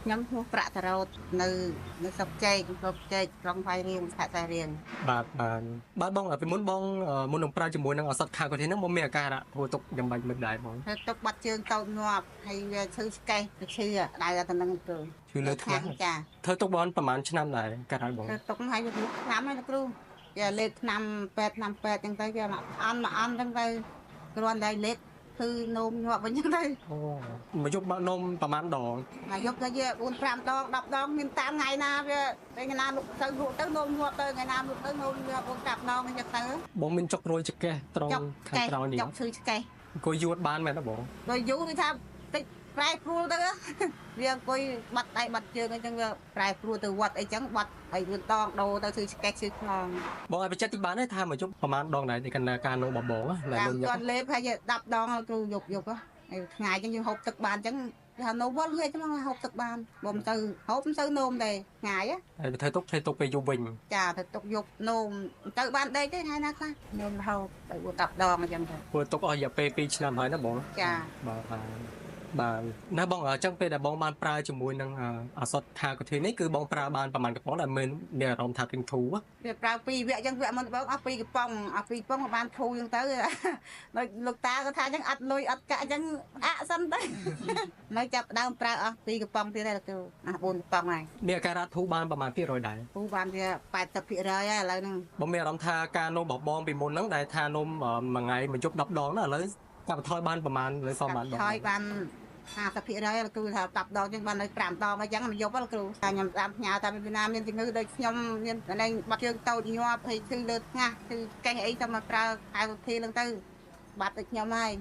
ខ្ញុំឈ្មោះប្រាក់តារ៉ូតនៅស្រុកចេកក្រុងផៃរៀងខេត្តសែនរៀងបាទបងពីមុនបងមុននឹងប្រើជាមួយនឹងឱសថខាកូធីហ្នឹងមកមានអាការៈធ្វើទុកយ៉ាងម៉េចមិនដែរបងធ្វើទុកបាត់ជើងតូចងាប់ហើយវាឈឺស្កេះទៅឈឺដៅទៅនឹងទៅឈឺលើថ្ងាសចាធ្វើទុកបងប្រហែលឆ្នាំដែរកាត់ហើយបងធ្វើទុកហើយវាឆ្នាំហើយលោកគ្រូវាលេខឆ្នាំពេទ្យចឹងទៅវាអន់ចឹងទៅគ្រាន់តែលេខគឺនោមញាប់វិញចឹងទៅអូមកយប់មកនំប្រហែលដងមកយប់ទៅវា4 5 ដង10 ដងមានតាមថ្ងៃណាវាថ្ងៃណាលុកទៅលក់ទៅនោមញាប់ទៅថ្ងៃណាលុកទៅនោមញាប់4 5 ដងអញ្ចឹងទៅបងមានចុករួយចកេះត្រង់ខាងក្រោយនេះចុកឈឺឆ្កេះអង្គុយយួតបានមែនទេបងដោយយូរគឺថាតិចប្រែព្រួលទៅវាអង្គុយបាត់ដៃបាត់ជើងអញ្ចឹងវាប្រែព្រួលទៅវត្តអីចឹងបាត់ហើយវាដងដូរទៅឈឺឆ្កេះឈឺខ្នងបងឲ្យបច្ចិតទីបានទេថាមកយប់ប្រហែលដងដែរទីកណ្ដាលការនោមបងណាខ្ញុំគាត់លេបហើយ10 ដងគ្រូយប់ហើយថ្ងៃអញ្ចឹងយើងហូបទឹកបានអញ្ចឹងថានោមវល់ហេតុហ្នឹងហូបទឹកបានបំទៅហូបមិនទៅនោមទេថ្ងៃហើយធ្វើទុកពេលយប់វិញចាធ្វើទុកយប់នោមទៅបានដេកទេថ្ងៃណាខ្លះនោមរហូតទៅ10 ដងអញ្ចឹងទៅធ្វើទុកអស់រយៈពេល2ឆ្នាំហើយណាបងចាបាទណាបងអញ្ចឹងពេលដែលបងបានប្រើជាមួយនឹងឱសថខាកូធីនេះគឺបងប្រើបានប្រហែលកំប៉ុងដែលមានអារម្មណ៍ថាទិញធូវាប្រើ2វគ្គអញ្ចឹងវគ្គមុនបងអស់2កំប៉ុងអស់2កំប៉ុងបានធូអញ្ចឹងទៅដូចលោកតាគាត់ថាអញ្ចឹងអត់លុយអត់កាក់អញ្ចឹងអាក់សិនទៅនៅចាប់ដើមប្រើអស់2កំប៉ុងទៀតហើយលោកគ្រូអស់4កំប៉ុងហើយមានអាការៈធូបានប្រហែល%ដែរធូបានវា80%ហើយឥឡូវហ្នឹងបងមានអារម្មណ៍ថាការនោមរបស់បងពីមុនហ្នឹងដែលថានោមមួយថ្ងៃមួយយប់10 ដងណាឥឡូវកាត់បន្ថយបានប្រហែលលើសមបានដងថយបាន50%លោកគ្រូថា10 ដងចឹងបាននៅ5 ដងអញ្ចឹងមួយយប់លោកគ្រូថាខ្ញុំតាមផ្ញើតាមពីណាមានជំងឺដូចខ្ញុំមានតែបាត់ជើងតូចញាប់ហើយគឺលើថ្ងាសគឺកេះអីទៅមកប្រើខែវិធីហ្នឹងទៅបាត់ដូចខ្ញុំហើយ